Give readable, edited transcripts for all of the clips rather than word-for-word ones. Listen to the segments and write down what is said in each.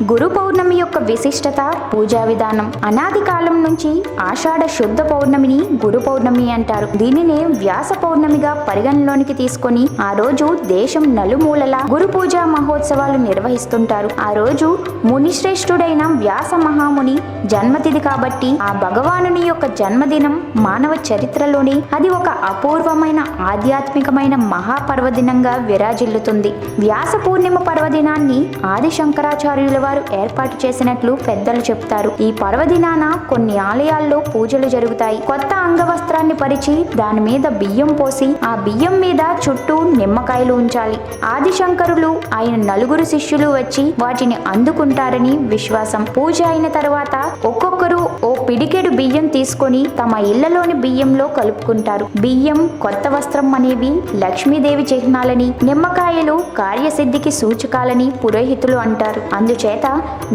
గురు పౌర్ణమి యొక్క విశిష్టత, పూజా విధానం. అనాది కాలం నుంచి ఆషాఢ శుద్ధ పౌర్ణమిని గురు పౌర్ణమి అంటారు. దీనినే వ్యాస పౌర్ణమిగా పరిగణలోనికి తీసుకొని ఆ రోజు దేశం నలుమూలలా గురు పూజా మహోత్సవాలు నిర్వహిస్తుంటారు. ఆ రోజు మునిశ్రేష్ఠుడైన వ్యాస మహాముని జన్మతిథి కాబట్టి ఆ భగవానుని యొక్క జన్మదినం మానవ చరిత్రలోని అది ఒక అపూర్వమైన ఆధ్యాత్మికమైన మహాపర్వదినంగా విరాజిల్లుతుంది. వ్యాస పూర్ణిమ పర్వదినాన్ని ఆది శంకరాచార్యుల వారు ఏర్పాటు చేసినట్లు పెద్దలు చెప్తారు. ఈ పర్వదినాన కొన్ని ఆలయాల్లో పూజలు జరుగుతాయి. కొత్త అంగవస్త్రాన్ని పరిచి దాని మీద బియ్యం పోసి ఆ బియ్యం మీద చుట్టూ నిమ్మకాయలు ఉంచాలి. ఆది శంకరులు ఆయన నలుగురు శిష్యులు వచ్చి వాటిని అందుకుంటారని విశ్వాసం. పూజ అయిన తర్వాత ఒక్కొక్కరు ఓ పిడికెడు బియ్యం తీసుకొని తమ ఇళ్లలోని బియ్యంలో కలుపుకుంటారు. బియ్యం, కొత్త వస్త్రం అనేవి లక్ష్మీదేవి చిహ్నాలని, నిమ్మకాయలు కార్యసిద్ధికి సూచకాలని పురోహితులు అంటారు. అందుచేత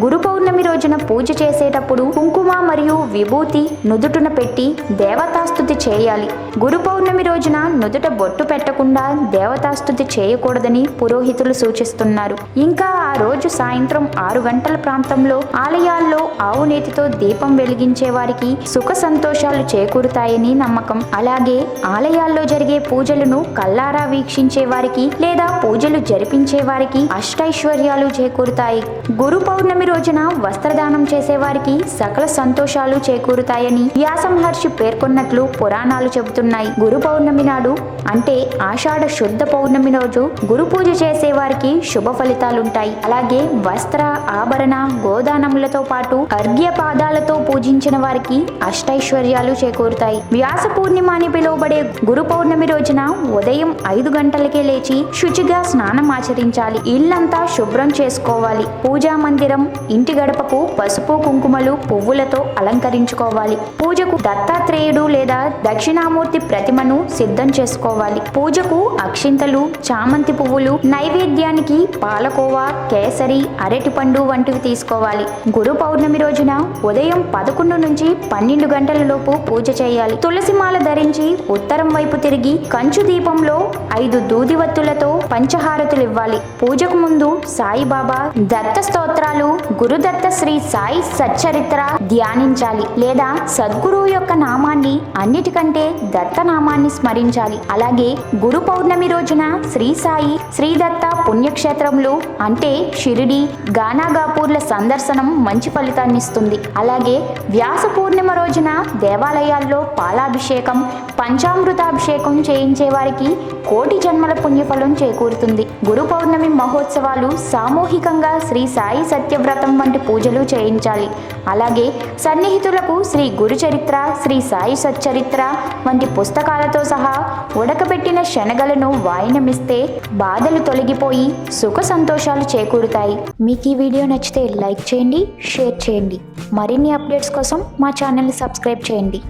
గురు పౌర్ణమి రోజున పూజ చేసేటప్పుడు కుంకుమ మరియు విభూతి నుదుటున పెట్టి దేవతాస్తుతి చేయాలి. గురు పౌర్ణమి రోజున నుదుట బొట్టు పెట్టకుండా దేవతాస్తుతి చేయకూడదని పురోహితులు సూచిస్తున్నారు. ఇంకా ఆ రోజు సాయంత్రం 6 గంటల ప్రాంతంలో ఆలయాల్లో ఆవు నేతితో దీపం వెలిగించే వారికి సుఖ సంతోషాలు చేకూరుతాయని నమ్మకం. అలాగే ఆలయాల్లో జరిగే పూజలను కల్లారా వీక్షించే వారికి లేదా పూజలు జరిపించే వారికి అష్టైశ్వర్యాలు చేకూరుతాయి. గురు పౌర్ణమి రోజున వస్త్రదానం చేసేవారికి సకల సంతోషాలు చేకూరుతాయని వ్యాస మహర్షి పేర్కొన్నట్లు పురాణాలు చెబుతున్నాయి. గురు పౌర్ణమి నాడు అంటే ఆషాఢ శుద్ధ పౌర్ణమి రోజు గురు పూజ చేసే వారికి శుభ ఫలితాలుంటాయి. అలాగే వస్త్ర, ఆభరణ, గోదానములతో పాటు అర్ఘ్య పాదాలతో పూజించిన వారికి అష్టైశ్వర్యాలు చేకూరుతాయి. వ్యాస పూర్ణిమ అని పిలువబడే గురు పౌర్ణమి రోజున ఉదయం 5 గంటలకే లేచి శుచిగా స్నానం ఆచరించాలి. ఇల్లంతా శుభ్రం చేసుకోవాలి. పూజా మందిరం, ఇంటి గడపకు పసుపు, కుంకుమలు, పువ్వులతో అలంకరించుకోవాలి. పూజకు దత్తాత్రేయుడు లేదా దక్షిణామూర్తి ప్రతిమను సిద్ధం చేసుకోవాలి. పూజకు అక్షింతలు, చామంతి పువ్వులు, నైవేద్యానికి పాలకోవా, కేసరి, అరటిపండు వంటివి తీసుకోవాలి. గురు పౌర్ణమి రోజున ఉదయం 11 నుంచి 12 గంటల లోపు పూజ చేయాలి. తులసిమాల ధరించి ఉత్తరం వైపు తిరిగి కంచు దీపంలో 5 దూదివత్తులతో పంచహారతులు ఇవ్వాలి. పూజకు ముందు సాయిబాబా దత్త స్తోత్రాలు, గురుదత్త శ్రీ సాయి సచ్చరిత్ర ధ్యానించాలి లేదా సద్గురువు యొక్క నామాన్ని, అన్నిటికంటే దత్త నామాన్ని స్మరించాలి. అలాగే గురు పౌర్ణమి రోజున శ్రీ సాయి, శ్రీ దత్త పుణ్యక్షేత్రములు అంటే షిరిడి, గానాగాపూర్ల సందర్శనం మంచి ఫలితాన్ని ఇస్తుంది. అలాగే వ్యాస పూర్ణిమ రోజున దేవాలయాల్లో పాలాభిషేకం, పంచామృతాభిషేకం చేయించే వారికి కోటి జన్మల పుణ్యఫలం చేకూరుతుంది. గురు పౌర్ణమి మహోత్సవాలు సామూహికంగా శ్రీ సాయి సత్యవ్రతం వంటి పూజలు చేయించాలి. అలాగే సన్నిహితులకు శ్రీ గురు చరిత్ర, శ్రీ సాయి సచ్చరిత్ర వంటి పుస్తకాలతో సహా ఉడకబెట్టిన శనగలను వాయినమిస్తే బాధలు తొలగిపోయి సుఖ సంతోషాలు చేకూరుతాయి. మీకు ఈ వీడియో నచ్చితే లైక్ చేయండి, షేర్ చేయండి. మరిన్ని అప్డేట్స్ కోసం మా ఛానల్ని సబ్స్క్రైబ్ చేయండి.